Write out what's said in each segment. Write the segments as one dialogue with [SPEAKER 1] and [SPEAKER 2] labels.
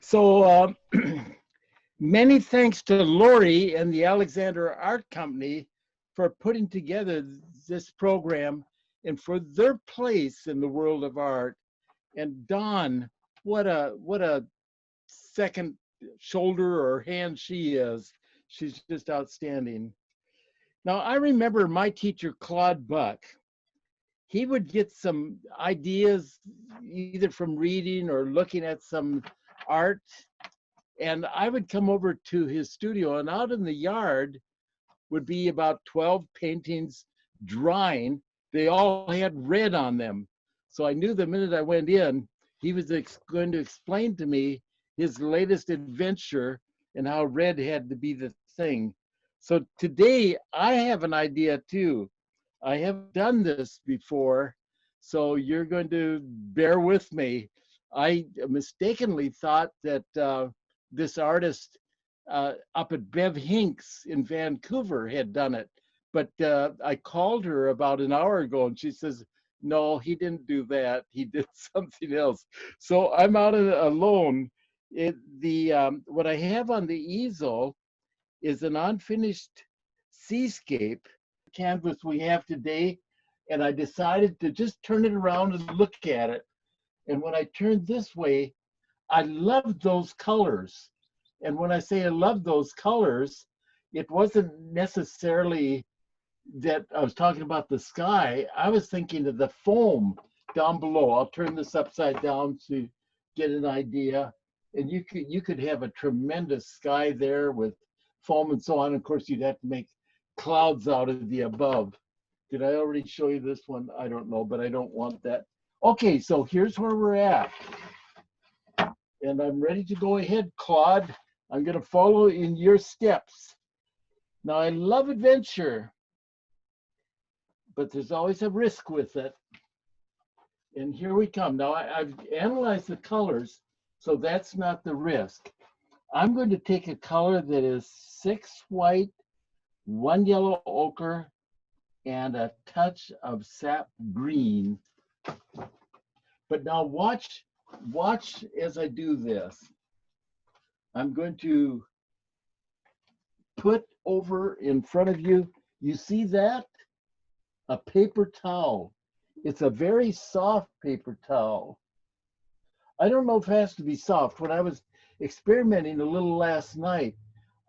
[SPEAKER 1] So many thanks to Lori and the Alexander Art Company for putting together this program and for their place in the world of art. And Dawn, what a second shoulder or hand she is. She's just outstanding. Now I remember my teacher Claude Buck. He would get some ideas either from reading or looking at some art, and I would come over to his studio, and out in the yard would be about 12 paintings drying. They all had red on them. So I knew the minute I went in, he was going to explain to me his latest adventure and how red had to be the thing. So today I have an idea too. I have done this before, so you're going to bear with me. I mistakenly thought that this artist up at Bev Hinks in Vancouver had done it, but I called her about an hour ago and she says, no, he didn't do that. He did something else. So I'm out alone. What I have on the easel is an unfinished seascape canvas we have today, and I decided to just turn it around and look at it. And when I turned this way, I loved those colors. And when I say I love those colors, it wasn't necessarily that I was talking about the sky. I was thinking of the foam down below. I'll turn this upside down to get an idea. And you could have a tremendous sky there with foam and so on. Of course, you'd have to make clouds out of the above. Did I already show you this one? I don't know, but I don't want that. Okay, so here's where we're at. And I'm ready to go ahead, Claude. I'm going to follow in your steps. Now, I love adventure, but there's always a risk with it. And here we come. Now, I've analyzed the colors, so that's not the risk. I'm going to take a color that is 6 white, 1 yellow ochre, and a touch of sap green. But now watch as I do this. I'm going to put over in front of you, you see that? A paper towel. It's a very soft paper towel. I don't know if it has to be soft. When I was experimenting a little last night,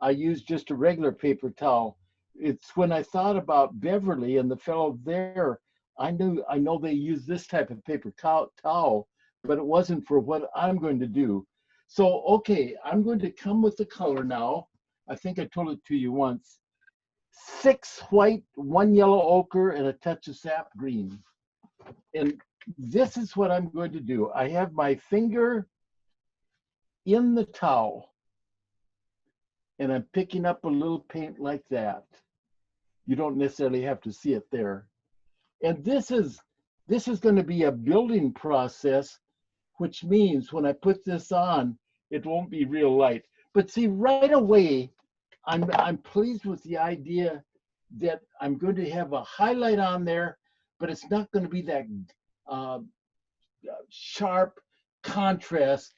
[SPEAKER 1] I used just a regular paper towel. It's when I thought about Beverly and the fellow there, I know they use this type of paper towel, but it wasn't for what I'm going to do. So, okay, I'm going to come with the color now. I think I told it to you once. 6 white, 1 yellow ochre, and a touch of sap green. And this is what I'm going to do. I have my finger in the towel, and I'm picking up a little paint like that. You don't necessarily have to see it there. And this is going to be a building process, which means when I put this on, it won't be real light. But see, right away, I'm pleased with the idea that I'm going to have a highlight on there, but it's not going to be that sharp contrast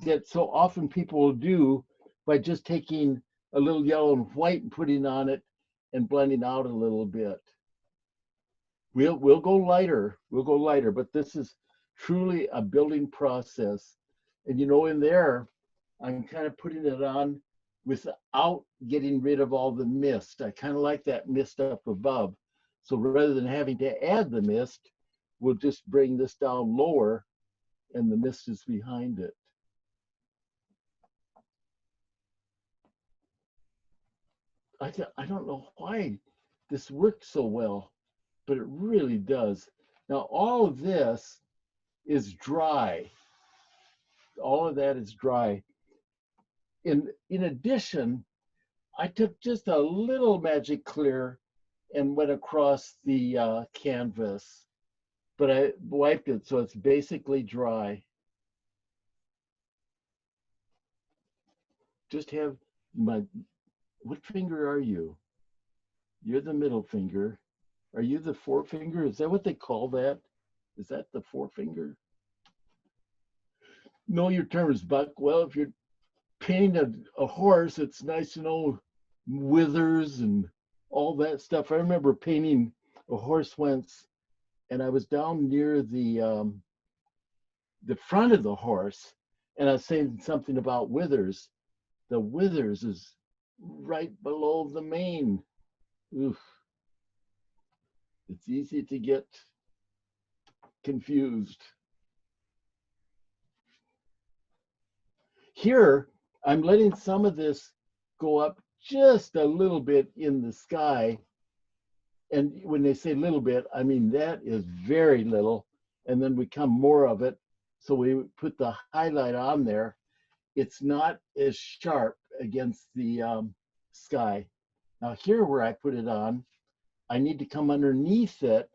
[SPEAKER 1] that so often people will do by just taking a little yellow and white and putting on it and blending out a little bit. We'll go lighter. We'll go lighter, but this is truly a building process. And you know, in there, I'm kind of putting it on without getting rid of all the mist. I kind of like that mist up above. So rather than having to add the mist, we'll just bring this down lower and the mist is behind it. I don't know why this works so well, but it really does. Now, all of this is dry. All of that is dry. In addition, I took just a little magic clear and went across the canvas, but I wiped it so it's basically dry. Just have what finger are you? You're the middle finger. Are you the forefinger? Is that what they call that? Is that the forefinger? Know your terms, Buck. Well, if you're painting a horse, it's nice to know withers and all that stuff. I remember painting a horse once, and I was down near the front of the horse, and I was saying something about withers. The withers is right below the mane. Oof, it's easy to get confused. Here, I'm letting some of this go up just a little bit in the sky. And when they say little bit, I mean that is very little. And then we come more of it. So we put the highlight on there. It's not as sharp against the sky. Now here where I put it on, I need to come underneath it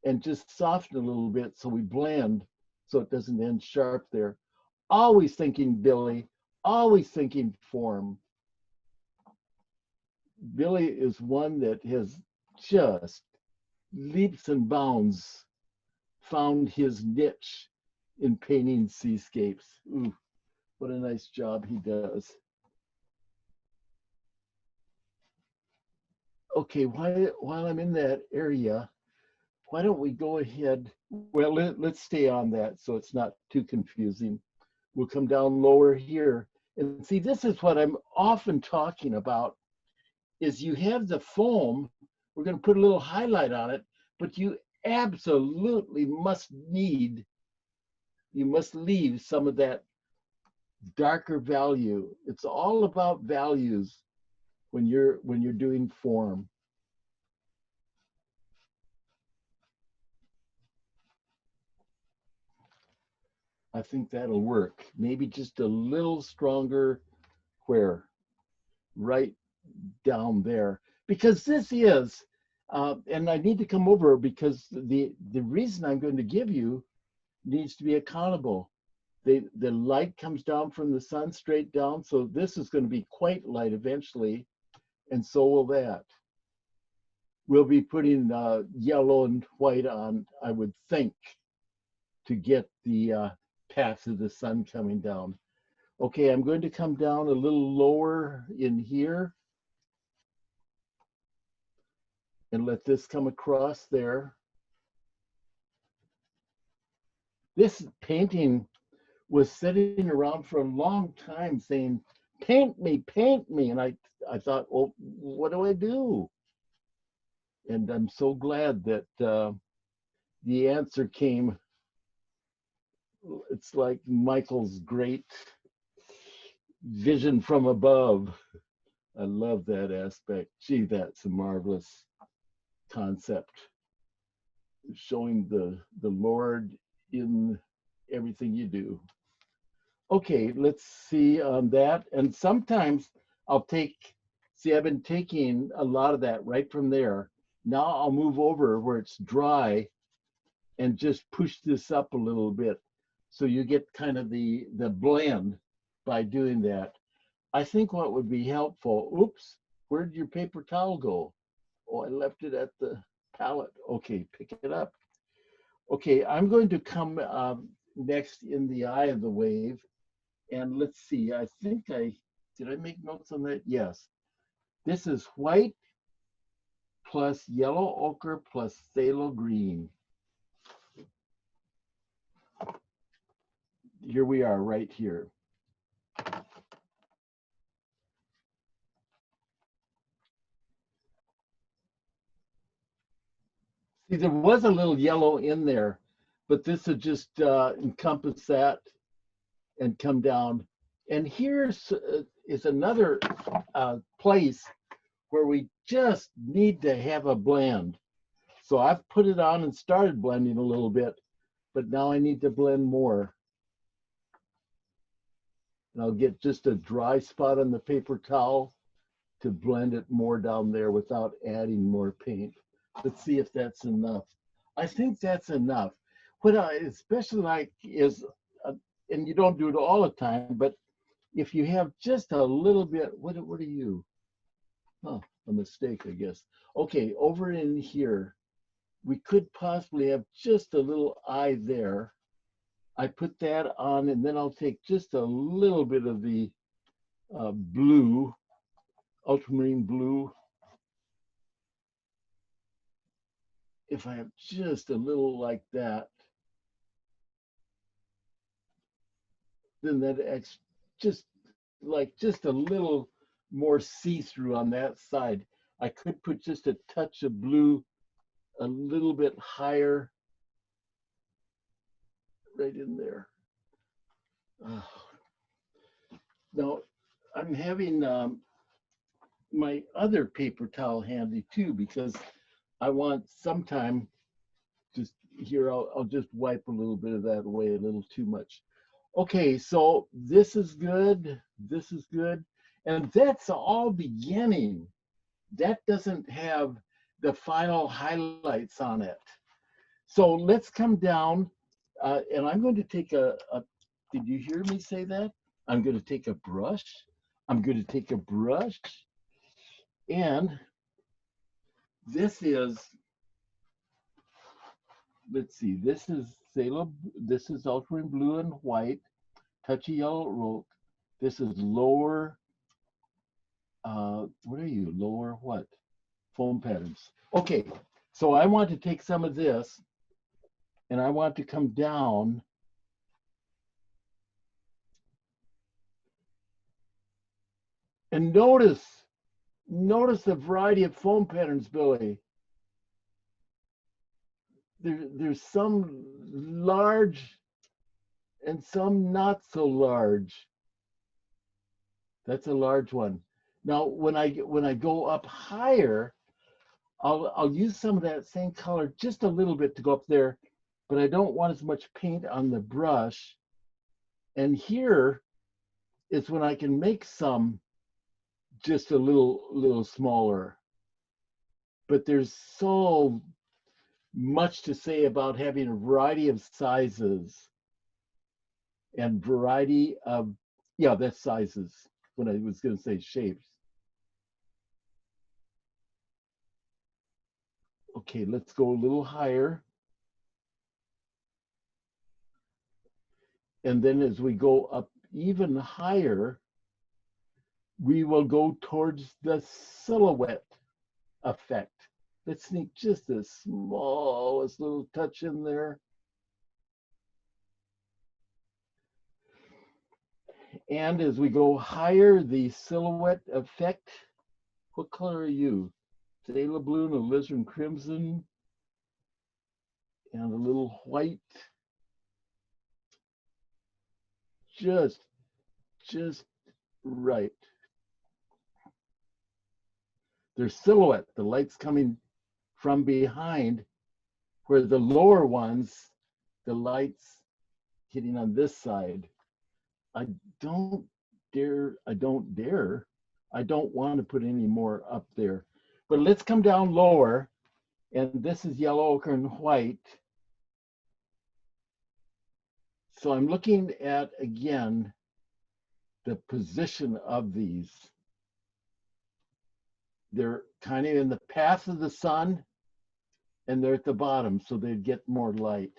[SPEAKER 1] and just soften a little bit so we blend so it doesn't end sharp there. Always thinking Billy, always thinking form. Billy is one that has just leaps and bounds found his niche in painting seascapes. Ooh, what a nice job he does. Okay, while I'm in that area, why don't we go ahead? Well, let's stay on that so it's not too confusing. We'll come down lower here. And see, this is what I'm often talking about, is you have the foam, we're going to put a little highlight on it, but you absolutely must leave some of that darker value. It's all about values when you're doing form. I think that'll work. Maybe just a little stronger where? Right down there. Because this is, and I need to come over because the reason I'm going to give you needs to be accountable. The light comes down from the sun straight down, so this is going to be quite light eventually, and so will that. We'll be putting yellow and white on, I would think, to get the path of the sun coming down. Okay, I'm going to come down a little lower in here and let this come across there. This painting was sitting around for a long time saying, paint me, paint me. And I thought, well, what do I do? And I'm so glad that the answer came. It's like Michael's great vision from above. I love that aspect. Gee, that's a marvelous concept. Showing the Lord in everything you do. Okay, let's see on that. And sometimes I'll take, see, I've been taking a lot of that right from there. Now I'll move over where it's dry and just push this up a little bit. So you get kind of the blend by doing that. I think what would be helpful, oops, where did your paper towel go? Oh, I left it at the palette. Okay, pick it up. Okay, I'm going to come next in the eye of the wave. And let's see, I think did I make notes on that? Yes. This is white plus yellow ochre plus phthalo green. Here we are right here. See, there was a little yellow in there, but this would just encompass that and come down. And here's is another place where we just need to have a blend. So I've put it on and started blending a little bit, but now I need to blend more. And I'll get just a dry spot on the paper towel to blend it more down there without adding more paint. Let's see if that's enough. I think that's enough. What I especially like is, and you don't do it all the time, but if you have just a little bit, what are you? Oh, a mistake, I guess. Okay, over in here, we could possibly have just a little eye there. I put that on, and then I'll take just a little bit of the blue, ultramarine blue. If I have just a little like that, then that just just a little more see-through on that side. I could put just a touch of blue a little bit higher right in there. Oh. Now I'm having my other paper towel handy too, because I want sometime just here, I'll just wipe a little bit of that away, a little too much. Okay, so this is good, this is good. And that's all beginning. That doesn't have the final highlights on it. So let's come down, and I'm going to take did you hear me say that? I'm going to take a brush. I'm going to take a brush, and this is, let's see, this is Salem, this is ultramarine blue and white, touchy yellow rope. This is lower, what are you, lower what? Foam patterns. Okay, so I want to take some of this and I want to come down and notice the variety of foam patterns, Billy. There's some large and some not so large. That's a large one. Now, when I go up higher, I'll use some of that same color, just a little bit to go up there, but I don't want as much paint on the brush. And here is when I can make some just a little smaller. But there's so much to say about having a variety of sizes and variety of, yeah, that's sizes, when I was going to say shapes. Okay, let's go a little higher. And then as we go up even higher, we will go towards the silhouette effect. Let's sneak just the smallest little touch in there. And as we go higher, the silhouette effect, what color are you? Phthalo blue and alizarin crimson and a little white. Just right. There's silhouette, the light's coming from behind, where the lower ones, the light's hitting on this side. I don't dare, I don't want to put any more up there. But let's come down lower, and this is yellow, ochre, and white. So I'm looking at, again, the position of these. They're kind of in the path of the sun, and they're at the bottom, so they get more light.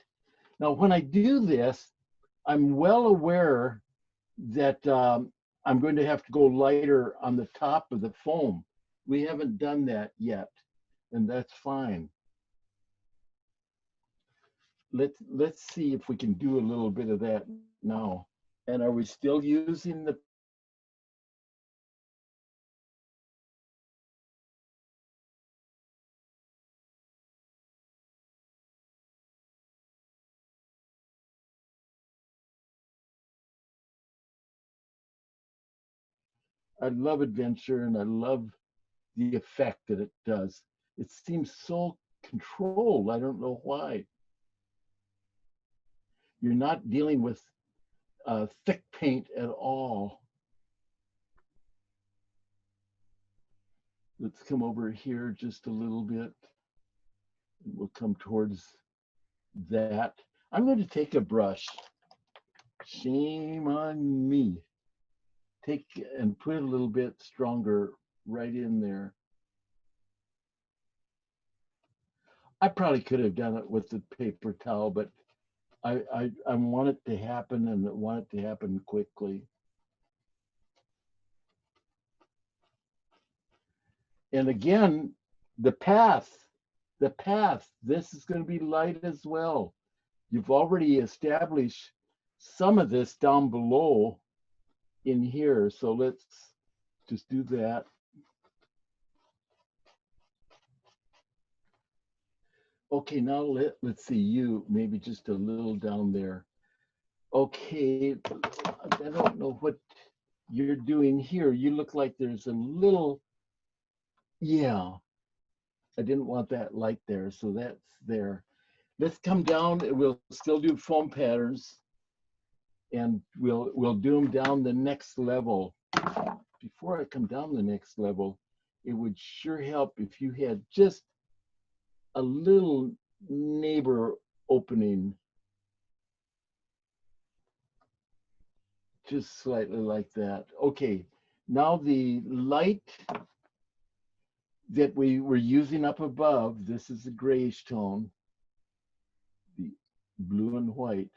[SPEAKER 1] Now, when I do this, I'm well aware that I'm going to have to go lighter on the top of the foam. We haven't done that yet, and that's fine. Let's see if we can do a little bit of that now. And are we still using the I love adventure and I love the effect that it does. It seems so controlled. I don't know why. You're not dealing with thick paint at all. Let's come over here just a little bit. We'll come towards that. I'm going to take a brush. Shame on me. Take and put a little bit stronger right in there. I probably could have done it with the paper towel, but I want it to happen, and I want it to happen quickly. And again, the path, this is going to be light as well. You've already established some of this down below in here. So let's just do that. Okay, now let's see you, maybe just a little down there. Okay, I don't know what you're doing here. You look like there's a little, yeah, I didn't want that light there, so that's there. Let's come down, and we'll still do foam patterns, and we'll do them down the next level. Before I come down the next level, it would sure help if you had just a little neighbor opening, just slightly like that. Okay, now the light that we were using up above, this is the grayish tone, the blue and white.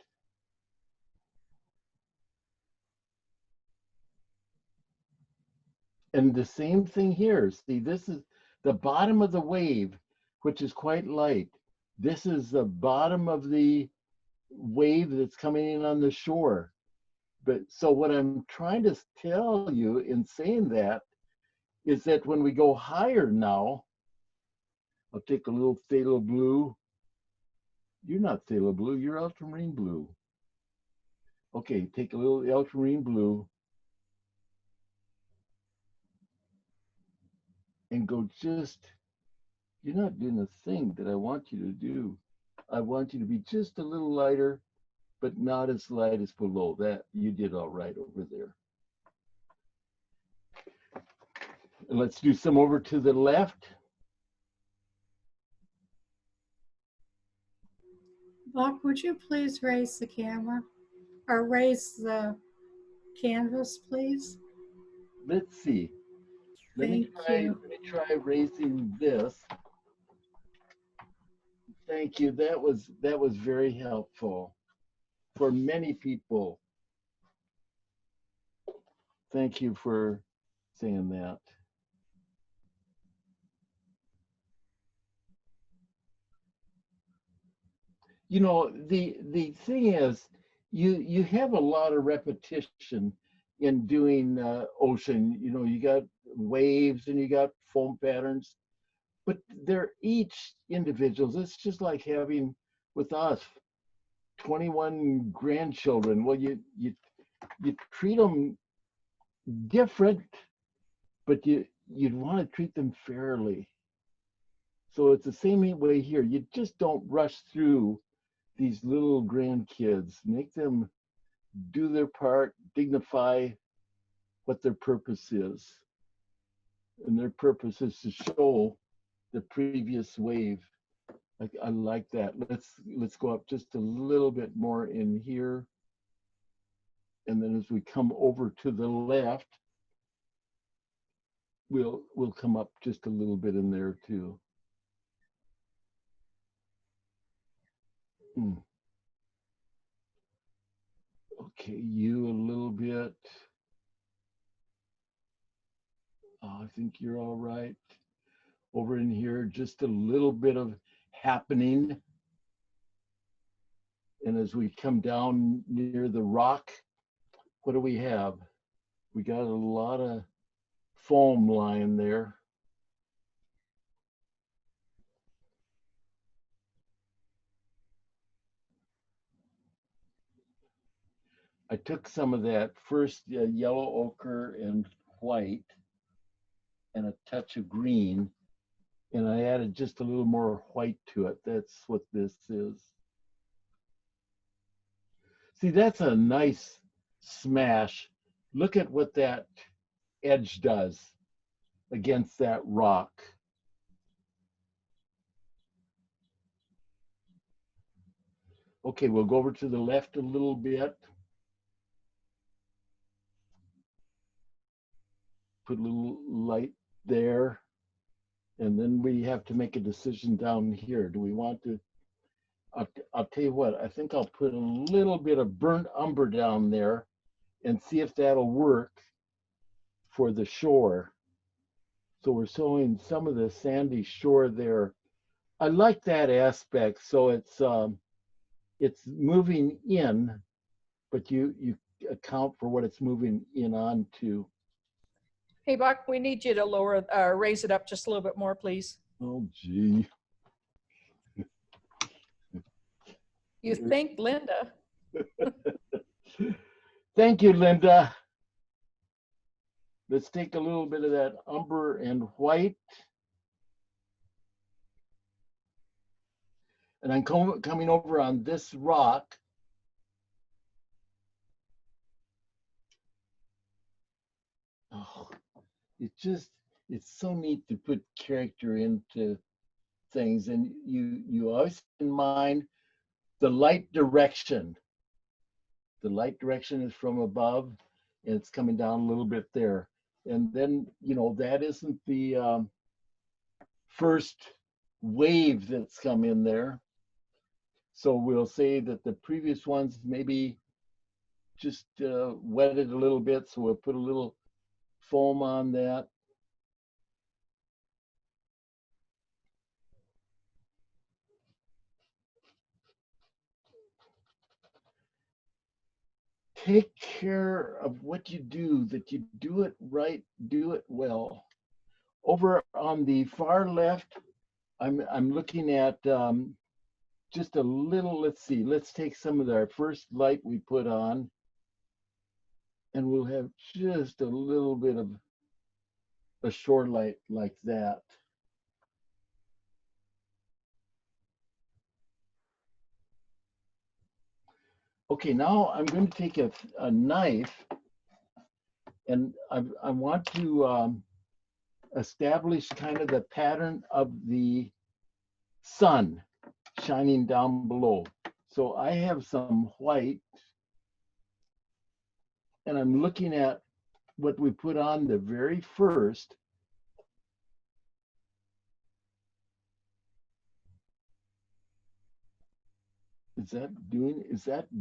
[SPEAKER 1] And the same thing here. See, this is the bottom of the wave, which is quite light. This is the bottom of the wave that's coming in on the shore. But so what I'm trying to tell you in saying that is that when we go higher now, I'll take a little phthalo blue. You're not phthalo blue, you're ultramarine blue. Okay, take a little ultramarine blue and go just, you're not doing the thing that I want you to do. I want you to be just a little lighter, but not as light as below. That you did all right over there. And let's do some over to the left.
[SPEAKER 2] Buck, would you please raise the camera or raise the canvas, please?
[SPEAKER 1] Let's see. Let me try raising this. Thank you. That was very helpful for many people. Thank you for saying that. You know, the thing is, you have a lot of repetition in doing ocean. You know, you got waves and you got foam patterns, but they're each individuals. It's just like having with us 21 grandchildren. Well, you treat them different, but you'd want to treat them fairly. So it's the same way here. You just don't rush through these little grandkids. Make them do their part, dignify what their purpose is. And their purpose is to show the previous wave. I like that. Let's go up just a little bit more in here. And then as we come over to the left, we'll come up just a little bit in there too. Okay, you a little bit. Oh, I think you're all right. Over in here, just a little bit of happening. And as we come down near the rock, what do we have? We got a lot of foam lying there. I took some of that first yellow ochre and white and a touch of green, and I added just a little more white to it. That's what this is. See, that's a nice smash. Look at what that edge does against that rock. Okay, we'll go over to the left a little bit. Put a little light there. And then we have to make a decision down here. Do we want to, I'll tell you what, I think I'll put a little bit of burnt umber down there and see if that'll work for the shore. So we're showing some of the sandy shore there. I like that aspect. So it's moving in, but you account for what it's moving in onto.
[SPEAKER 3] Hey, Buck, we need you to raise it up just a little bit more, please.
[SPEAKER 1] Oh, gee.
[SPEAKER 3] You think, Linda?
[SPEAKER 1] Thank you, Linda. Let's take a little bit of that umber and white. And I'm coming over on this rock. Oh, it's so neat to put character into things. And you always have in mind the light direction. The light direction is from above and it's coming down a little bit there. And then, that isn't the first wave that's come in there. So we'll say that the previous ones maybe just wetted a little bit. So we'll put a little foam on that. Take care of what you do, that you do it right, do it well. Over on the far left, I'm looking at just a little, let's see, let's take some of our first light we put on, and we'll have just a little bit of a shore light like that. Okay, now I'm going to take a knife, and I want to establish kind of the pattern of the sun shining down below. So I have some white, and I'm looking at what we put on the very first. Is that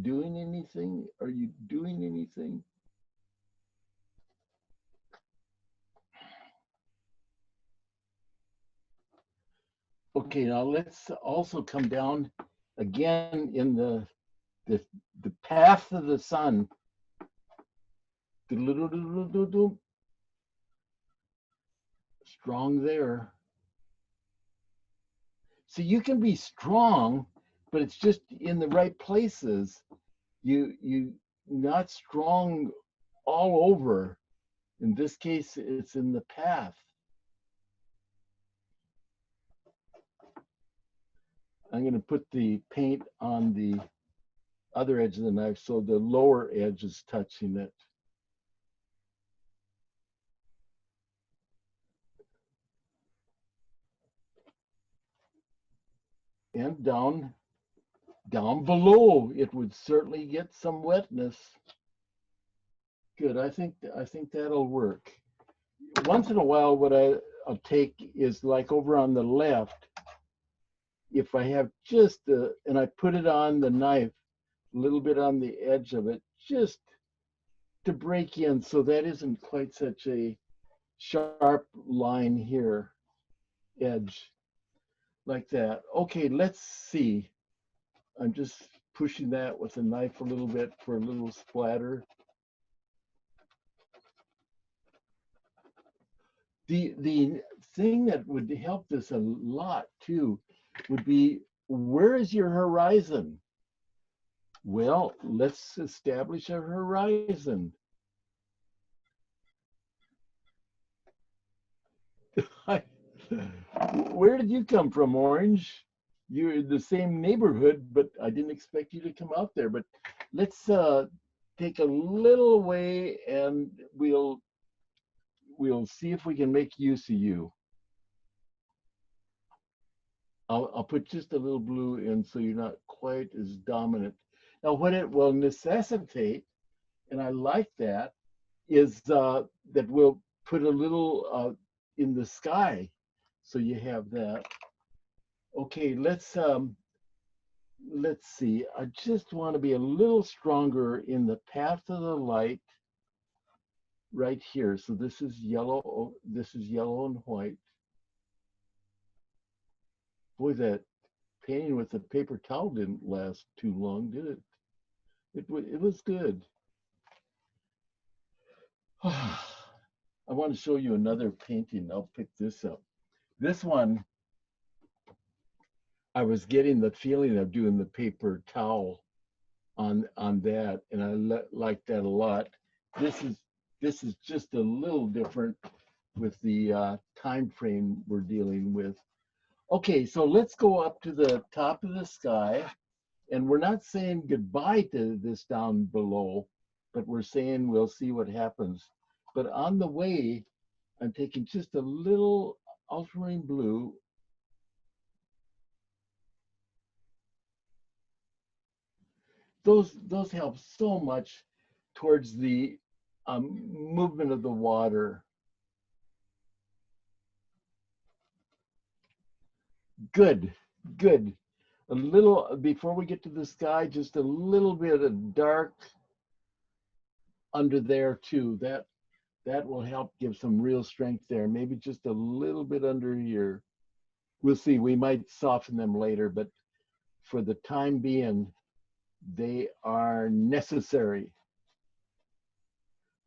[SPEAKER 1] doing anything? Are you doing anything? Okay, now let's also come down again in the path of the sun. Strong there. So you can be strong, but it's just in the right places. You not strong all over. In this case, it's in the path. I'm going to put the paint on the other edge of the knife so the lower edge is touching it. And down below, it would certainly get some wetness. Good, I think that'll work. Once in a while, what I'll take is like over on the left, if I have just and I put it on the knife, a little bit on the edge of it, just to break in, so that isn't quite such a sharp line here, edge, like that. Okay, let's see. I'm just pushing that with a knife a little bit for a little splatter. The thing that would help this a lot too would be, where is your horizon? Well, let's establish a horizon. Where did you come from, Orange? You're in the same neighborhood, but I didn't expect you to come out there. But let's take a little away, and we'll see if we can make use of you. I'll put just a little blue in so you're not quite as dominant. Now, what it will necessitate, and I like that, is that we'll put a little in the sky, so you have that. Okay, let's see. I just want to be a little stronger in the path of the light. right here. So this is yellow. This is yellow and white. Boy, that painting with the paper towel didn't last too long, did it? It was good. I want to show you another painting. I'll pick this up. This one, I was getting the feeling of doing the paper towel on that, and I like that a lot. This is just a little different with the time frame we're dealing with. Okay, so let's go up to the top of the sky, and we're not saying goodbye to this down below, but we're saying we'll see what happens. But on the way, I'm taking just a little ultramarine blue. Those help so much towards the movement of the water. Good, good. A little, before we get to the sky, just a little bit of dark under there too. That will help give some real strength there. Maybe just a little bit under here. We'll see. We might soften them later, but for the time being, they are necessary.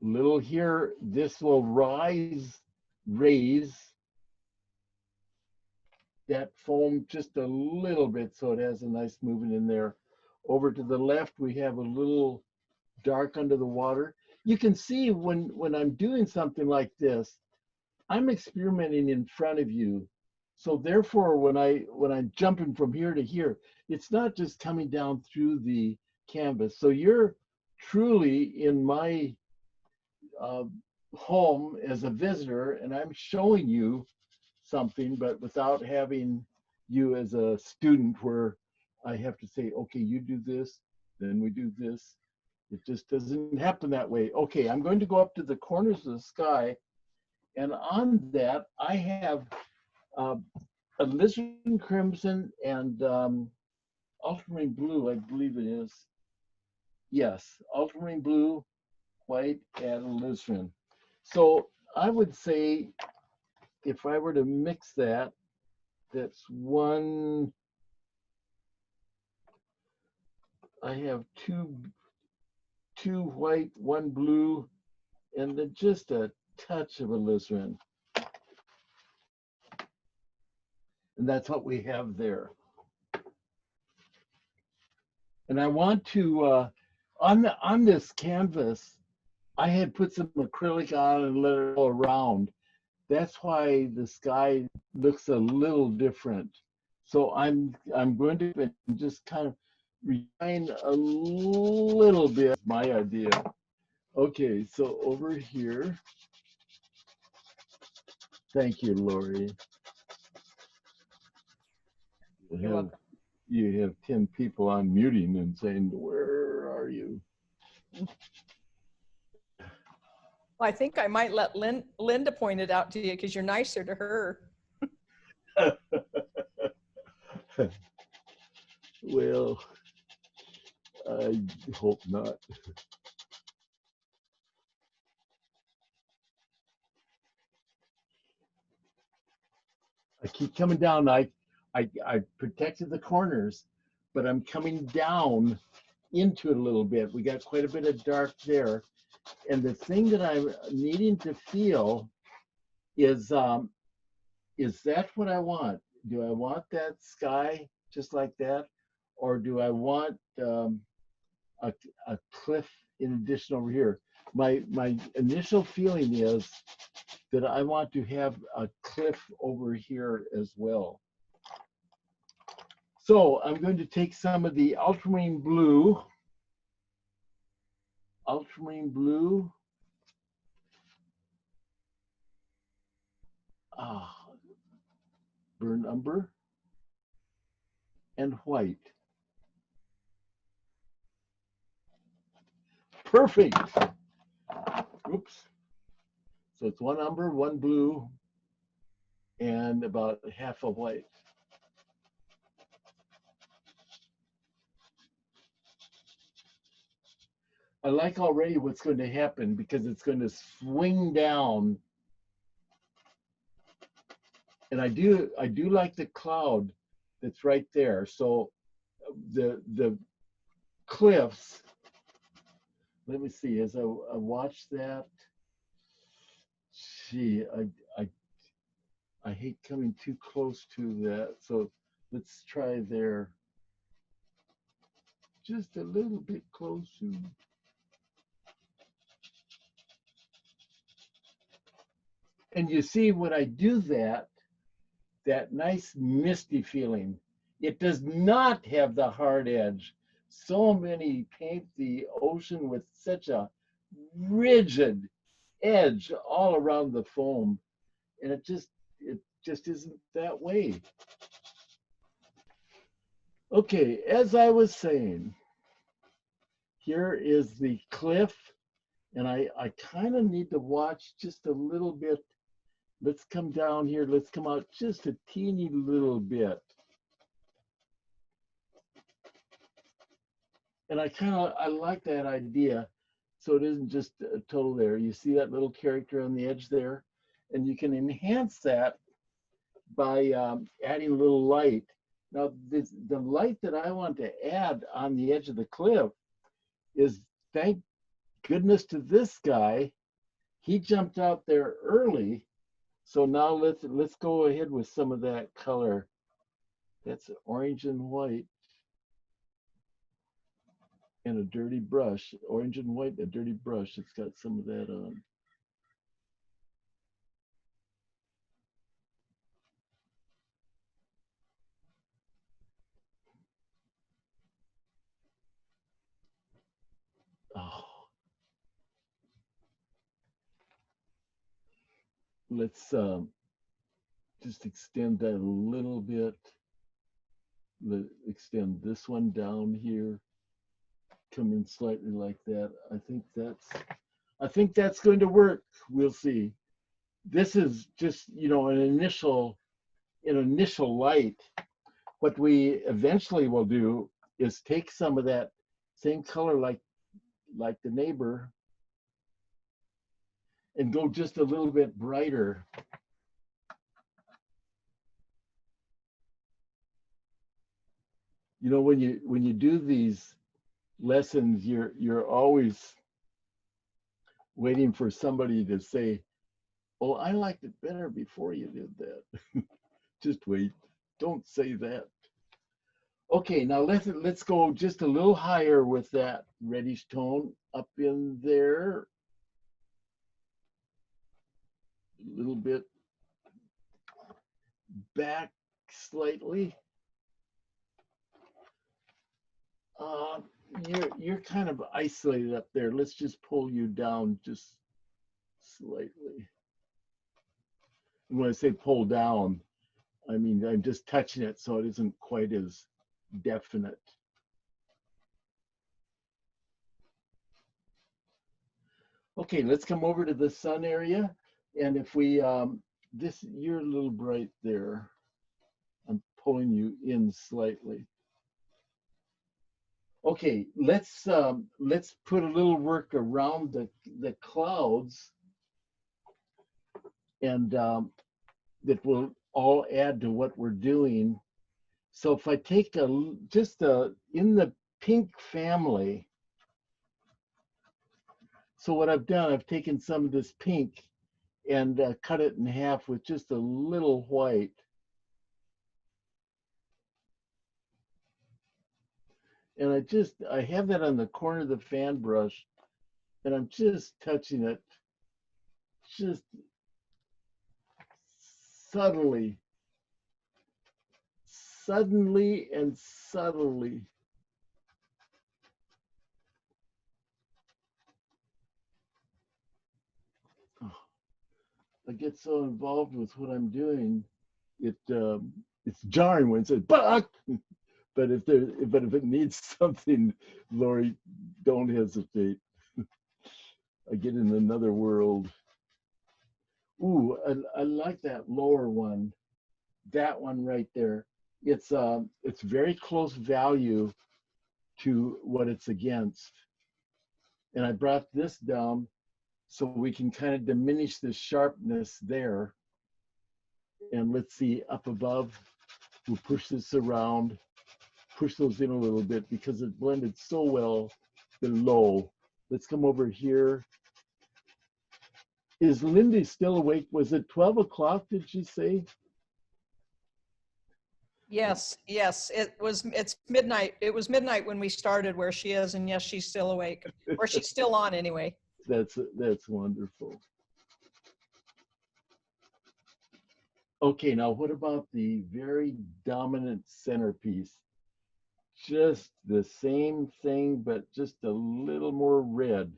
[SPEAKER 1] Little here, this will raise that foam just a little bit so it has a nice movement in there. Over to the left, we have a little dark under the water. You can see when I'm doing something like this, I'm experimenting in front of you. So therefore, when I'm jumping from here to here, it's not just coming down through the canvas. So you're truly in my home as a visitor, and I'm showing you something, but without having you as a student where I have to say, okay, you do this, then we do this. It just doesn't happen that way. Okay, I'm going to go up to the corners of the sky, and on that, I have alizarin crimson and ultramarine blue, I believe it is. Yes, ultramarine blue, white, and alizarin. So I would say if I were to mix that, that's one, I have two white, one blue, and then just a touch of alizarin. And that's what we have there. And I want to, on this canvas, I had put some acrylic on and let it go around. That's why the sky looks a little different. So I'm going to just kind of refine a little bit my idea. Okay, so over here, thank you, Lori.
[SPEAKER 3] You're welcome.
[SPEAKER 1] You have 10 people unmuting and saying, where are you?
[SPEAKER 3] Well, I think I might let Linda point it out to you because you're nicer to her.
[SPEAKER 1] Well, I hope not. I keep coming down. I protected the corners, but I'm coming down into it a little bit. We got quite a bit of dark there. And the thing that I'm needing to feel is that what I want? Do I want that sky just like that? Or do I want a cliff in addition over here? My initial feeling is that I want to have a cliff over here as well. So I'm going to take some of the ultramarine blue, burnt umber, and white. Perfect. Oops. So it's one umber, one blue, and about half a white. I like already what's going to happen because it's going to swing down. And I do like the cloud that's right there. So the cliffs, let me see, as I watch that, gee, I hate coming too close to that. So let's try there. Just a little bit closer. And you see when I do that, that nice misty feeling. It does not have the hard edge. So many paint the ocean with such a rigid edge all around the foam, and it just isn't that way. Okay, as I was saying, here is the cliff, and I kind of need to watch just a little bit. Let's come down here. Let's come out just a teeny little bit. And I like that idea. So it isn't just a total there. You see that little character on the edge there? And you can enhance that by adding a little light. Now, the light that I want to add on the edge of the cliff is, thank goodness to this guy, he jumped out there early. So now let's go ahead with some of that color. That's orange and white. And a dirty brush, orange and white, a dirty brush. It's got some of that on. Oh, let's just extend that a little bit. Extend this one down here. Come in slightly like that. I think that's going to work. We'll see. This is just, you know, an initial light. What we eventually will do is take some of that same color like the neighbor and go just a little bit brighter. You know, when you do these lessons, you're always waiting for somebody to say, "Oh, I liked it better before you did that." Just wait. Don't say that. Okay, now let's go just a little higher with that reddish tone up in there. A little bit back slightly. You're kind of isolated up there. Let's just pull you down just slightly. And when I say pull down, I mean I'm just touching it so it isn't quite as definite. Okay, let's come over to the sun area. And if we, you're a little bright there. I'm pulling you in slightly. Okay, let's put a little work around the clouds, and that will all add to what we're doing. So if I take in the pink family, so what I've done, I've taken some of this pink and cut it in half with just a little white. And I have that on the corner of the fan brush, and I'm just touching it just subtly and subtly. Oh, I get so involved with what I'm doing, it's jarring when it says "but." But if it needs something, Lori, don't hesitate. I get in another world. Ooh, I like that lower one. That one right there. It's very close value to what it's against. And I brought this down so we can kind of diminish the sharpness there. And let's see, up above, we'll push this around, push those in a little bit because it blended so well below. Let's come over here. Is Lindy still awake? Was it 12 o'clock, did she say?
[SPEAKER 3] Yes, it's midnight. It was midnight when we started where she is, and yes, she's still awake. Or she's still on anyway.
[SPEAKER 1] That's wonderful. Okay, now what about the very dominant centerpiece? Just the same thing, but just a little more red.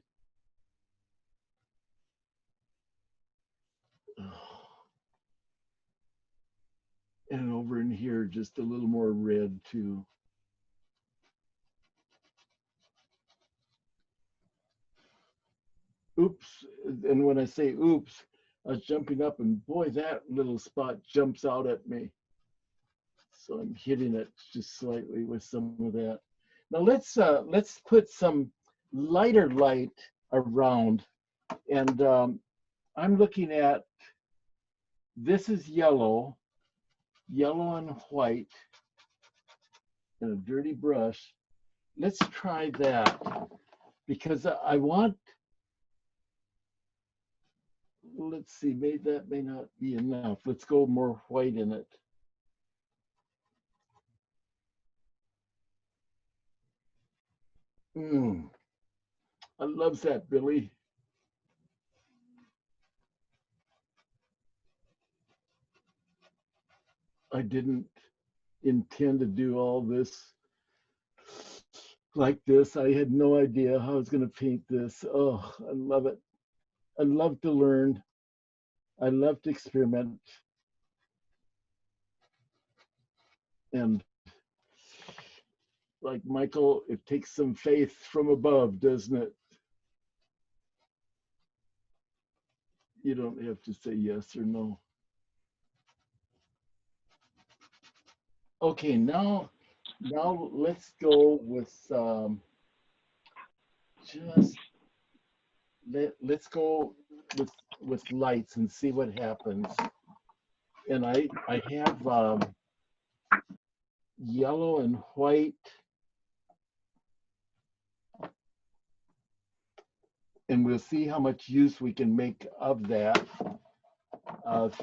[SPEAKER 1] And over in here, just a little more red too. Oops, and when I say oops, I was jumping up and boy, that little spot jumps out at me. So I'm hitting it just slightly with some of that. Now let's put some lighter light around. And I'm looking at, this is yellow and white, and a dirty brush. Let's try that because I want, let's see, that may not be enough. Let's go more white in it. I love that, Billy. I didn't intend to do all this like this. I had no idea how I was going to paint this. Oh, I love it. I love to learn. I love to experiment. And like Michael, it takes some faith from above, doesn't it? You don't have to say yes or no. Okay, now let's go with just let's go with lights and see what happens. And I have yellow and white, and we'll see how much use we can make of that.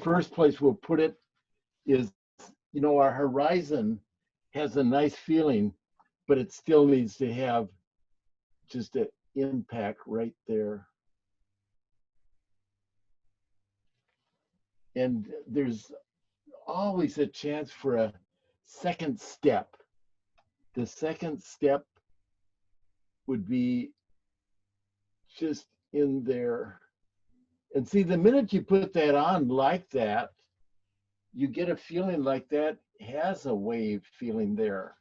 [SPEAKER 1] First place we'll put it is, you know, our horizon has a nice feeling, but it still needs to have just an impact right there. And there's always a chance for a second step. The second step would be just in there. And see, the minute you put that on like that, you get a feeling like that has a wave feeling there.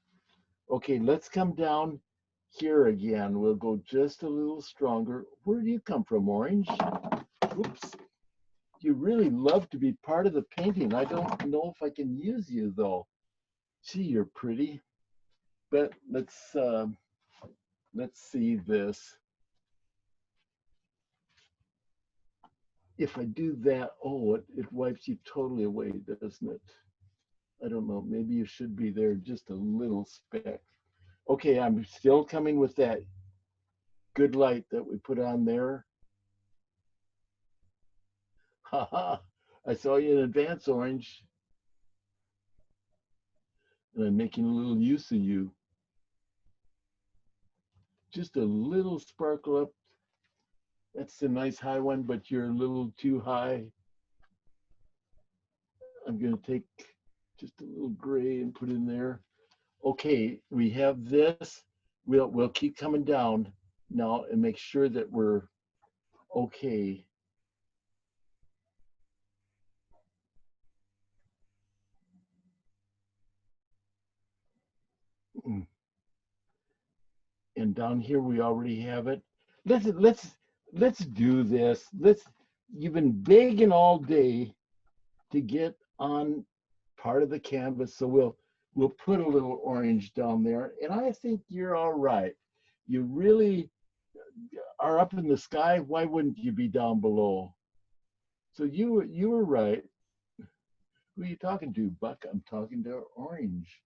[SPEAKER 1] Okay, let's come down here again. We'll go just a little stronger. Where do you come from, Orange? Oops. You really love to be part of the painting. I don't know if I can use you though. Gee, you're pretty. But let's see this. If I do that, oh, it wipes you totally away, doesn't it? I don't know, maybe you should be there just a little speck. Okay, I'm still coming with that good light that we put on there. Haha, I saw you in advance, Orange. And I'm making a little use of you. Just a little sparkle up. That's a nice high one, but you're a little too high. I'm gonna take just a little gray and put in there. Okay, we have this. We'll keep coming down now and make sure that we're okay. And down here we already have it. Let's do this. You've been begging all day to get on part of the canvas, so we'll put a little orange down there. And I think you're all right. You really are up in the sky, why wouldn't you be down below? So you were right. Who are you talking to, Buck? I'm talking to orange,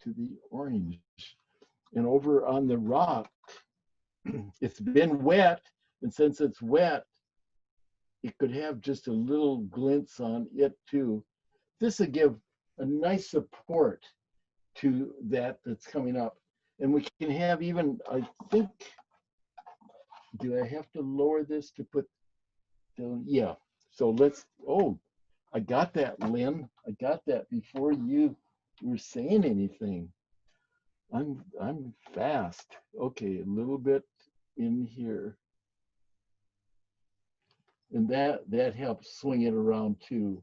[SPEAKER 1] to the orange. And over on the rock, it's been wet, and since it's wet, it could have just a little glints on it too. This will give a nice support to that that's coming up. And we can have even, I think, do I have to lower this to put the, yeah. So let's, oh, I got that, Lynn. I got that before you were saying anything. I'm fast. Okay, a little bit in here. And that helps swing it around too.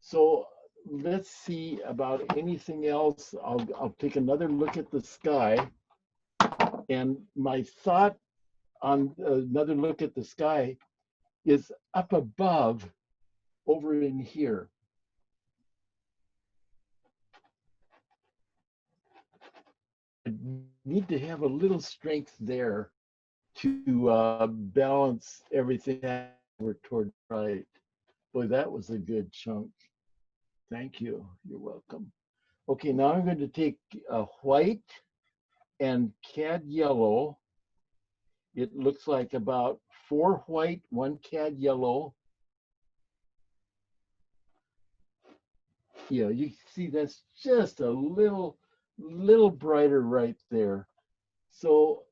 [SPEAKER 1] So let's see about anything else. I'll take another look at the sky. And my thought on another look at the sky is up above over in here. I need to have a little strength there to balance everything over toward right. Boy, that was a good chunk. Thank you. You're welcome. Okay, now I'm going to take white and cad yellow. It looks like about 4 white, 1 cad yellow. Yeah, you see that's just a little brighter right there. So,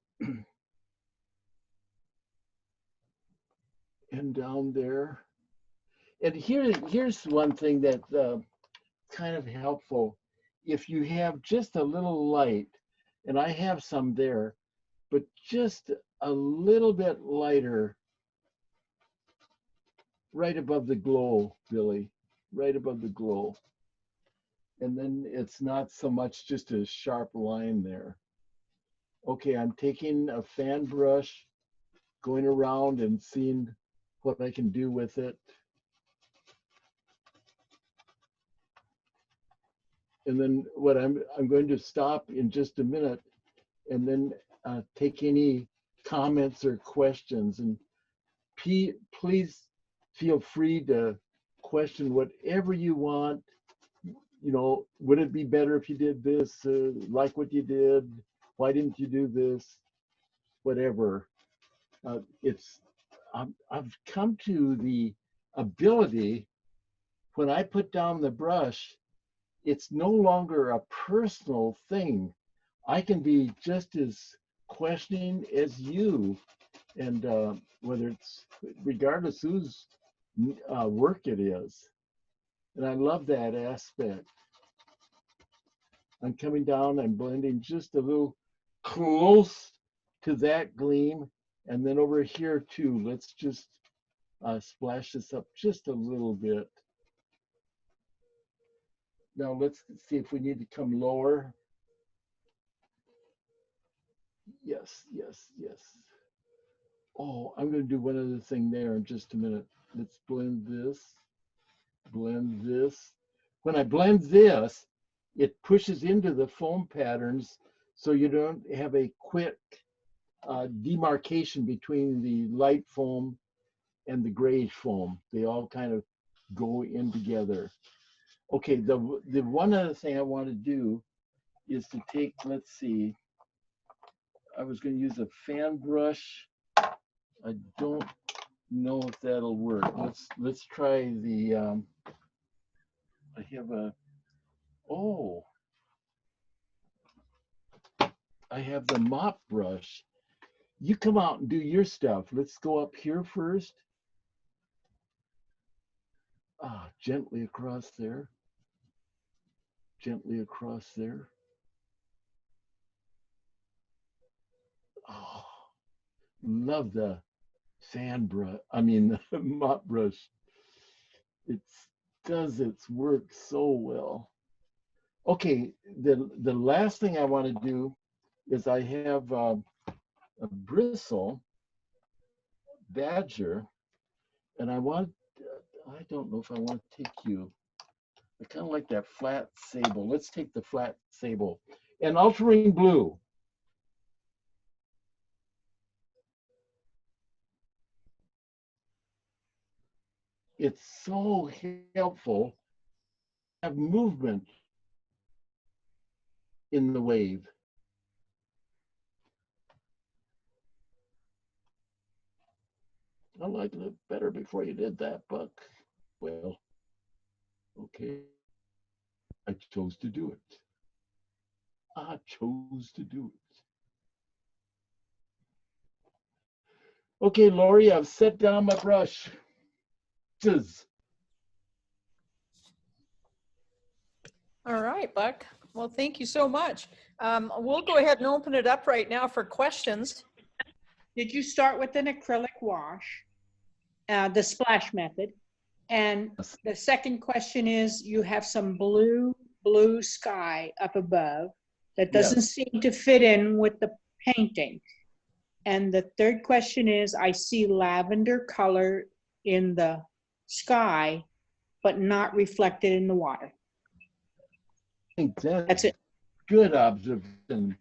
[SPEAKER 1] and down there. And here's one thing that kind of helpful. If you have just a little light, and I have some there, but just a little bit lighter right above the glow, Billy, right above the glow. And then it's not so much just a sharp line there. Okay, I'm taking a fan brush, going around and seeing what I can do with it. And then what I'm going to stop in just a minute and then take any comments or questions. And please feel free to question whatever you want. You know, would it be better if you did this? Like what you did? Why didn't you do this? Whatever. I've come to the ability, when I put down the brush, it's no longer a personal thing. I can be just as questioning as you, and whether it's regardless whose work it is. And I love that aspect. I'm coming down and blending just a little close to that gleam. And then over here too, let's just splash this up just a little bit. Now let's see if we need to come lower. Yes, yes, yes. Oh, I'm going to do one other thing there in just a minute. Let's blend this, blend this. When I blend this, it pushes into the foam patterns so you don't have a quick demarcation between the light foam and the gray foam. They all kind of go in together. Okay, the one other thing I want to do is to take, let's see, I was going to use a fan brush. I don't know if that'll work. Let's try the, I have a, oh, I have the mop brush. You come out and do your stuff. Let's go up here first. Gently across there. Gently across there. Oh, love the sand brush. I mean, the mop brush. It does its work so well. Okay, the last thing I want to do is I have a bristle badger, and I don't know if I want to take you. I kind of like that flat sable. Let's take the flat sable and ultramarine blue. it's so helpful to have movement in the wave. I liked it better before you did that, Buck. Well, okay. I chose to do it. I chose to do it. Okay, Lori, I've set down my brush.
[SPEAKER 3] All right, Buck. Well, thank you so much. We'll go ahead and open it up right now for questions.
[SPEAKER 4] Did you start with an acrylic wash, the splash method? And the second question is, you have some blue sky up above that doesn't seem to fit in with the painting. And the third question is, I see lavender color in the sky, but not reflected in the water. That's it.
[SPEAKER 1] Good observation.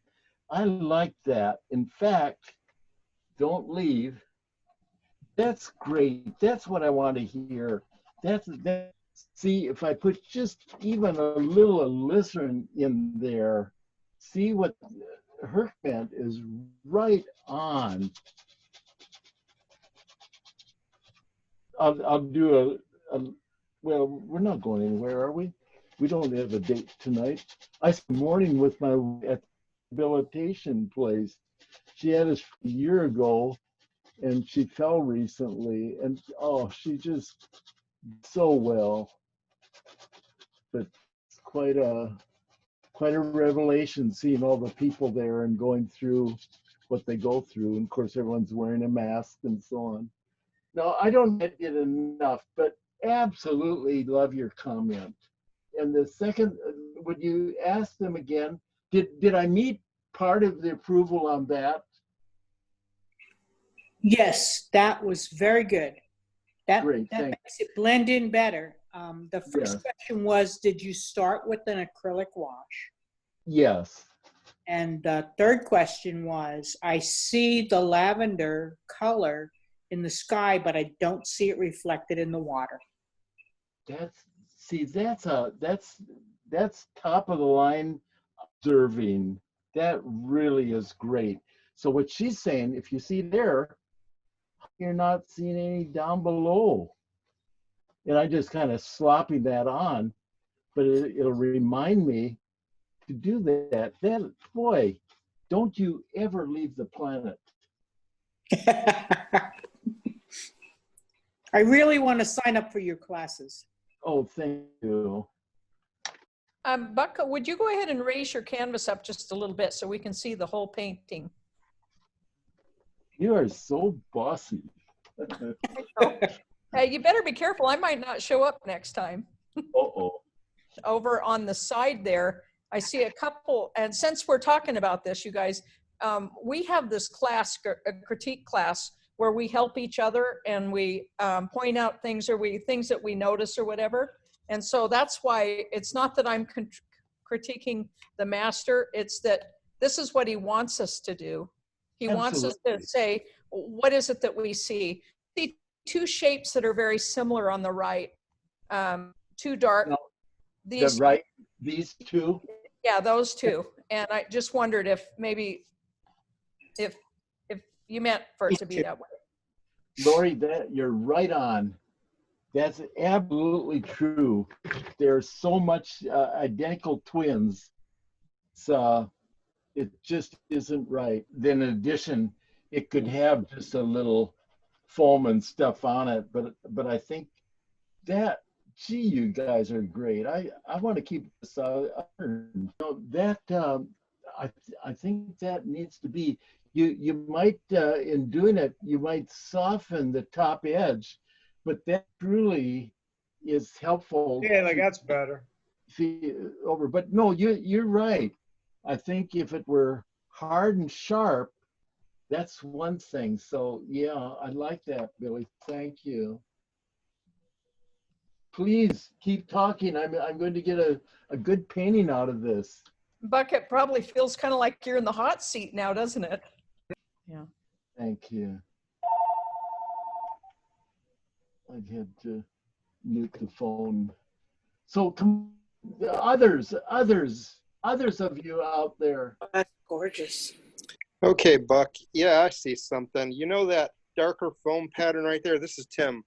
[SPEAKER 1] I like that. In fact, don't leave. That's great. That's what I want to hear. See, if I put just even a little alizarin in there, see what her meant is right on. I'll do well, we're not going anywhere, are we? We don't have a date tonight. I spent the morning with my at the rehabilitation place. She had us a year ago, and she fell recently, and oh, she just so well. But it's quite a revelation seeing all the people there and going through what they go through. And of course, everyone's wearing a mask and so on. No, I don't get it enough, but absolutely love your comment. And the second, would you ask them again? Did I meet part of the approval on that?
[SPEAKER 4] Yes, that was very good. That
[SPEAKER 1] Great,
[SPEAKER 4] makes it blend in better. The first question was, did you start with an acrylic wash?
[SPEAKER 1] Yes.
[SPEAKER 4] And the third question was, I see the lavender color in the sky, but I don't see it reflected in the water.
[SPEAKER 1] That's top of the line observing. That really is great. So what she's saying, if you see there, you're not seeing any down below. And I just kind of slopping that on, but it'll remind me to do that. Then, boy, don't you ever leave the planet.
[SPEAKER 4] I really want to sign up for your classes.
[SPEAKER 1] Oh, thank you.
[SPEAKER 3] Buck, would you go ahead and raise your canvas up just a little bit so we can see the whole painting?
[SPEAKER 1] You are so bossy.
[SPEAKER 3] You better be careful. I might not show up next time.
[SPEAKER 1] Uh-oh.
[SPEAKER 3] Over on the side there, I see a couple, and since we're talking about this, you guys, we have this class, a critique class, where we help each other and we point out things things that we notice or whatever. And so that's why it's not that I'm critiquing the master, it's that this is what he wants us to do. He wants us to say, what is it that we see? See two shapes that are very similar on the right, too dark.
[SPEAKER 1] No,
[SPEAKER 3] these
[SPEAKER 1] two?
[SPEAKER 3] Yeah, those two. And I just wondered if maybe, if you meant for it to be that way.
[SPEAKER 1] Lori, you're right on. That's absolutely true. There's so much identical twins. It just isn't right. Then in addition, it could have just a little foam and stuff on it. But I think that, gee, you guys are great. I want to keep this I think that needs to be, you might, in doing it, you might soften the top edge, but that truly is helpful.
[SPEAKER 5] Yeah, like that's better.
[SPEAKER 1] Over, but no, you're right. I think if it were hard and sharp, that's one thing. So yeah, I like that, Billy. Thank you. Please keep talking. I'm going to get a good painting out of this.
[SPEAKER 3] Buck, it probably feels kind of like you're in the hot seat now, doesn't it? Yeah.
[SPEAKER 1] Thank you. I've had to mute the phone. So come, others of you out there.
[SPEAKER 5] That's gorgeous.
[SPEAKER 6] Okay, Buck. Yeah, I see something. You know that darker foam pattern right there? This is Tim.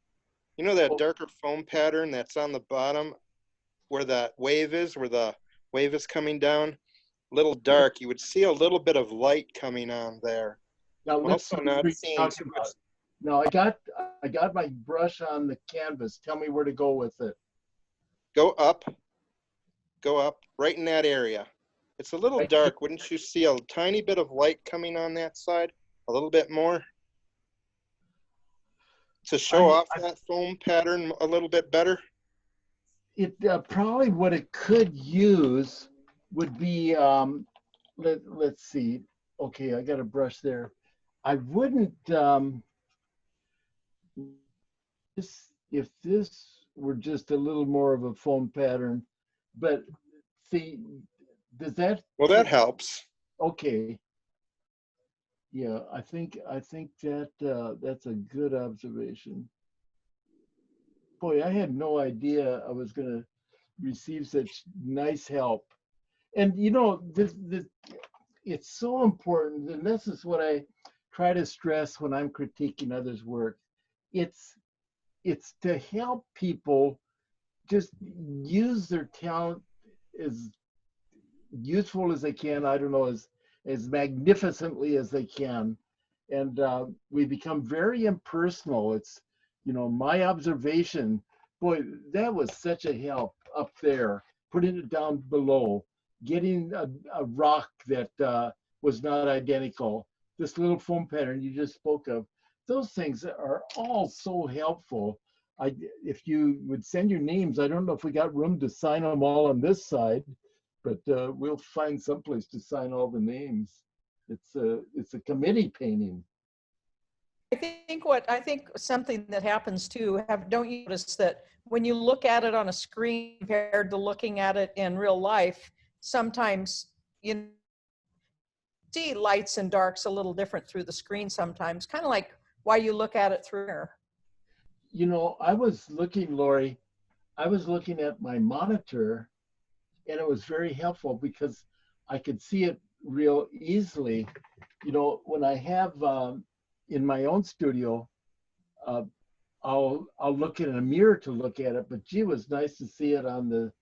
[SPEAKER 6] You know that darker foam pattern that's on the bottom where that wave is, where the wave is coming down? A little dark. You would see a little bit of light coming on there.
[SPEAKER 1] Now
[SPEAKER 6] I'm
[SPEAKER 1] let's
[SPEAKER 6] also not seeing
[SPEAKER 1] talk
[SPEAKER 6] too
[SPEAKER 1] about
[SPEAKER 6] much.
[SPEAKER 1] it. Now I got my brush on the canvas. Tell me where to go with it.
[SPEAKER 6] Go up, right in that area. It's a little
[SPEAKER 1] Right
[SPEAKER 6] dark. Wouldn't you see a tiny bit of light coming on that side? A little bit more? To show off that foam pattern a little bit better?
[SPEAKER 1] It probably what it could use would be let's see. Okay, I got a brush there. I wouldn't if this were just a little more of a foam pattern, but see, does that?
[SPEAKER 6] Well, that helps.
[SPEAKER 1] Okay. Yeah, I think that that's a good observation. Boy, I had no idea I was going to receive such nice help. And you know, it's so important, and this is what I try to stress when I'm critiquing others' work. It's to help people just use their talent as useful as they can. I don't know, as magnificently as they can, and we become very impersonal. It's, you know, my observation. Boy, that was such a help up there. Putting it down below, getting a rock that was not identical. This little foam pattern you just spoke of. Those things are all so helpful. If you would send your names, I don't know if we got room to sign them all on this side, but we'll find someplace to sign all the names. It's a committee painting.
[SPEAKER 3] I think something that happens too, don't you notice that when you look at it on a screen compared to looking at it in real life, sometimes you see lights and darks a little different through the screen sometimes, kind of like why you look at it through here.
[SPEAKER 1] You know, I was looking, Lori, I was looking at my monitor, and it was very helpful because I could see it real easily. You know, when I have in my own studio, I'll look in a mirror to look at it, but gee, it was nice to see it on the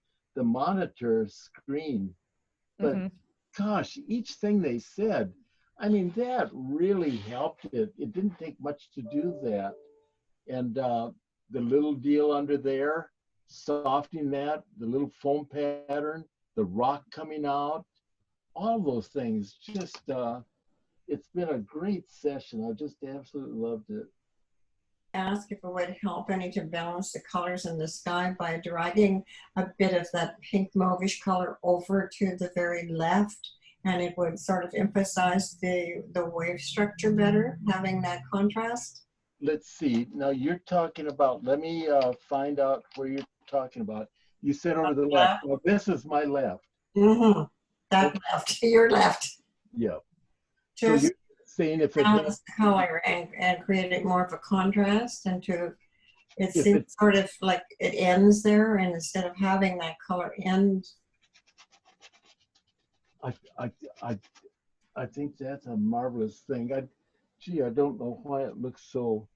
[SPEAKER 1] monitor screen. But gosh, each thing they said, I mean, that really helped it. It didn't take much to do that. And the little deal under there, softening that, the little foam pattern, the rock coming out, all those things, just, it's been a great session. I just absolutely loved it.
[SPEAKER 7] Ask if it would help any to balance the colors in the sky by dragging a bit of that pink mauvish color over to the very left, and it would sort of emphasize the wave structure better, having that contrast.
[SPEAKER 1] Let's see. Now you're talking about, let me find out where you're talking about. You said over the left. Well, this is my left.
[SPEAKER 7] Mm-hmm. That left, your left.
[SPEAKER 1] Yeah.
[SPEAKER 7] Just
[SPEAKER 1] so you're saying if it
[SPEAKER 7] balance the color and create it more of a contrast, and to it
[SPEAKER 1] If
[SPEAKER 7] seems
[SPEAKER 1] it-
[SPEAKER 7] sort of like it ends there, and instead of having that color end.
[SPEAKER 1] I think that's a marvelous thing. Gee, I don't know why it looks so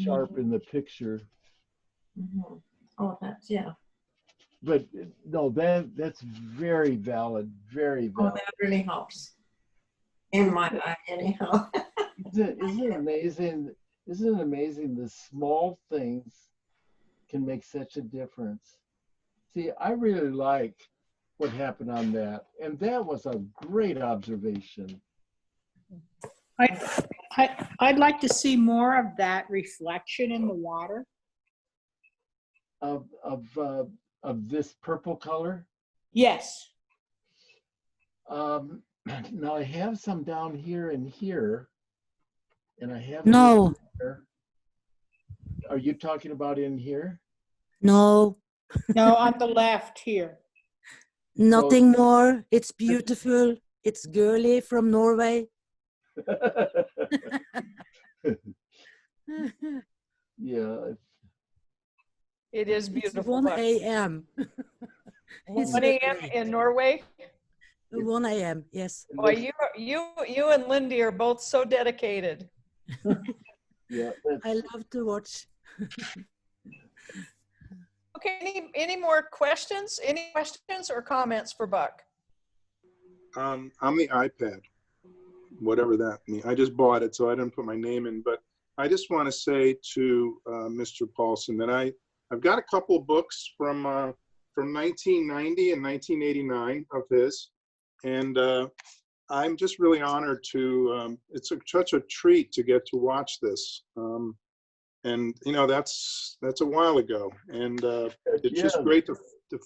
[SPEAKER 1] sharp in the picture.
[SPEAKER 7] Oh, that's, yeah.
[SPEAKER 1] But no, that's very valid, very
[SPEAKER 7] Oh,
[SPEAKER 1] valid.
[SPEAKER 7] that really helps. In my eye, anyhow.
[SPEAKER 1] Isn't it amazing? Isn't it amazing the small things can make such a difference? See, I really like what happened on that, and that was a great observation.
[SPEAKER 4] I'd like to see more of that reflection in the water.
[SPEAKER 1] Of this purple color.
[SPEAKER 4] Yes.
[SPEAKER 1] Now I have some down here and here, and I have
[SPEAKER 8] No,
[SPEAKER 1] here. Are you talking about in here?
[SPEAKER 8] no,
[SPEAKER 4] No, on the left here.
[SPEAKER 8] nothing more. It's beautiful. It's girly from Norway.
[SPEAKER 1] Yeah.
[SPEAKER 3] It is
[SPEAKER 8] It's
[SPEAKER 3] beautiful.
[SPEAKER 8] 1
[SPEAKER 3] Buck.
[SPEAKER 8] a.m. It's
[SPEAKER 3] 1 a.m.
[SPEAKER 8] great.
[SPEAKER 3] in Norway.
[SPEAKER 8] 1 a.m. Yes.
[SPEAKER 3] Boy, you and Lindy are both so dedicated.
[SPEAKER 1] Yeah,
[SPEAKER 8] I love to watch.
[SPEAKER 3] Okay, any more questions? Any questions or comments for Buck?
[SPEAKER 5] On the iPad, whatever that means. I just bought it, so I didn't put my name in. But I just want to say to Mr. Paulson that I've got a couple books from 1990 and 1989 of his, and I'm just really honored to. It's such a treat to get to watch this. And you know, that's a while ago, and it's just great to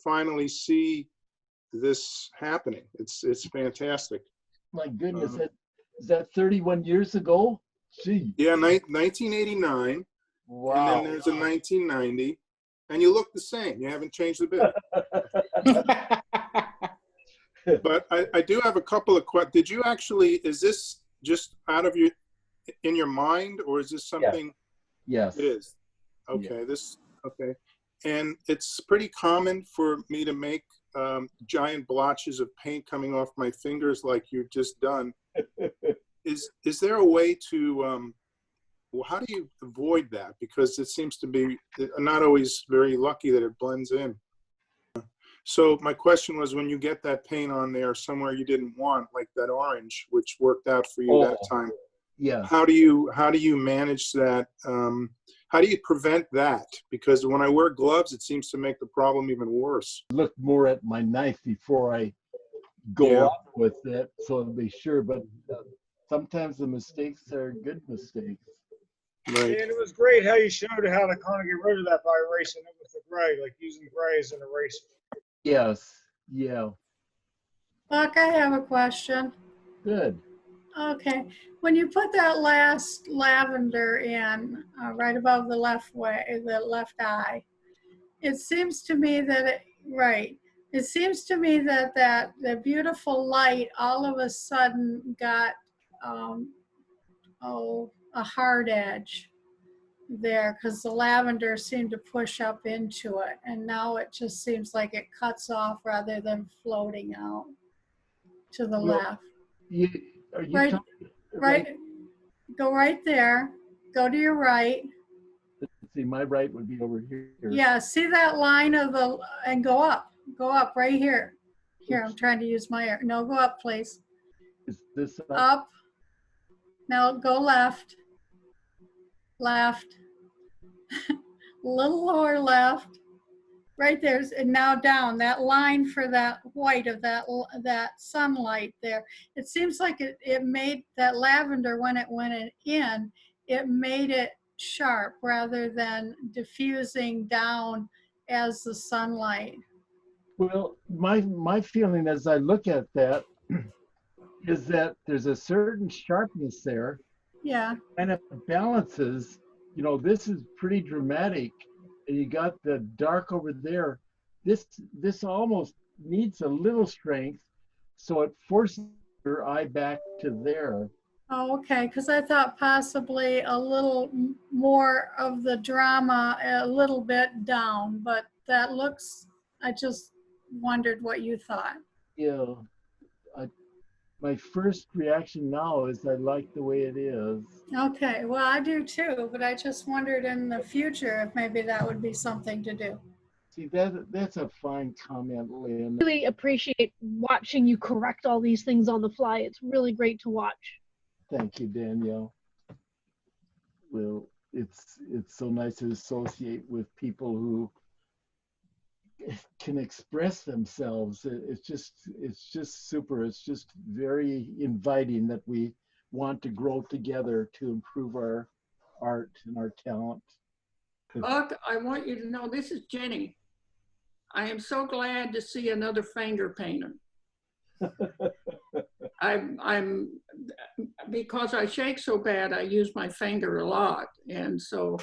[SPEAKER 5] finally see this happening. It's fantastic.
[SPEAKER 1] My goodness, is that 31 years ago? Gee.
[SPEAKER 5] Yeah, 1989,
[SPEAKER 1] Wow.
[SPEAKER 5] and then there's a 1990, and you look the same. You haven't changed a bit. But I do have a couple of questions. Did you actually? Is this just out of in your mind, or is this something?
[SPEAKER 1] Yes.
[SPEAKER 5] It is. Okay. Okay. And it's pretty common for me to make giant blotches of paint coming off my fingers like you've just done. Is there a way to, well, how do you avoid that? Because it seems to be not always very lucky that it blends in. So my question was, when you get that paint on there somewhere you didn't want, like that orange, which worked out for you that time.
[SPEAKER 1] Yeah.
[SPEAKER 5] How do you manage that? How do you prevent that? Because when I wear gloves, it seems to make the problem even worse.
[SPEAKER 1] Look more at my knife before I go off with it, so to be sure. But sometimes the mistakes are good mistakes.
[SPEAKER 5] Right.
[SPEAKER 9] And it was great how you showed how to kind of get rid of that by erasing it with the gray, like using gray as an eraser.
[SPEAKER 1] Yes. Yeah.
[SPEAKER 2] Buck, I have a question.
[SPEAKER 1] Good.
[SPEAKER 2] Okay, when you put that last lavender in, right above the left eye, it seems to me that it seems to me that the beautiful light all of a sudden got a hard edge there, because the lavender seemed to push up into it, and now it just seems like it cuts off rather than floating out to the left.
[SPEAKER 1] Are you
[SPEAKER 2] Right,
[SPEAKER 1] talking,
[SPEAKER 2] right, go right there, go to your right.
[SPEAKER 1] See, my right would be over here.
[SPEAKER 2] Yeah, see that line and go up right here. Here, I'm trying to use my, no, go up, please.
[SPEAKER 1] Is this
[SPEAKER 2] Up. Now go left. Left. A little lower left. Right there, and now down. That line for that white of that sunlight there. It seems like it made that lavender, when it went in, it made it sharp rather than diffusing down as the sunlight.
[SPEAKER 1] Well, my feeling as I look at that is that there's a certain sharpness there,
[SPEAKER 2] Yeah.
[SPEAKER 1] and it balances. You know, this is pretty dramatic, and you got the dark over there. This almost needs a little strength, so it forces your eye back to there.
[SPEAKER 2] Oh, okay, because I thought possibly a little more of the drama, a little bit down, but that looks, I just wondered what you thought.
[SPEAKER 1] Yeah, my first reaction now is I like the way it is.
[SPEAKER 2] Okay, well, I do too, but I just wondered in the future if maybe that would be something to do.
[SPEAKER 1] See, that's a fine comment, Lynn.
[SPEAKER 10] Really appreciate watching you correct all these things on the fly. It's really great to watch.
[SPEAKER 1] Thank you, Danielle. Well, it's so nice to associate with people who can express themselves. It's just super. It's just very inviting that we want to grow together to improve our art and our talent.
[SPEAKER 11] Buck, I want you to know, this is Jenny. I am so glad to see another finger painter. I'm because I shake so bad, I use my finger a lot. And so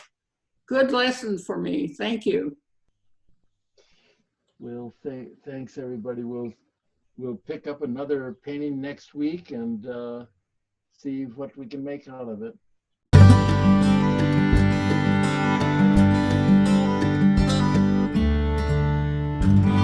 [SPEAKER 11] good lesson for me. Thank you.
[SPEAKER 1] Well, thanks everybody. We'll pick up another painting next week and see what we can make out of it.
[SPEAKER 2] Bye.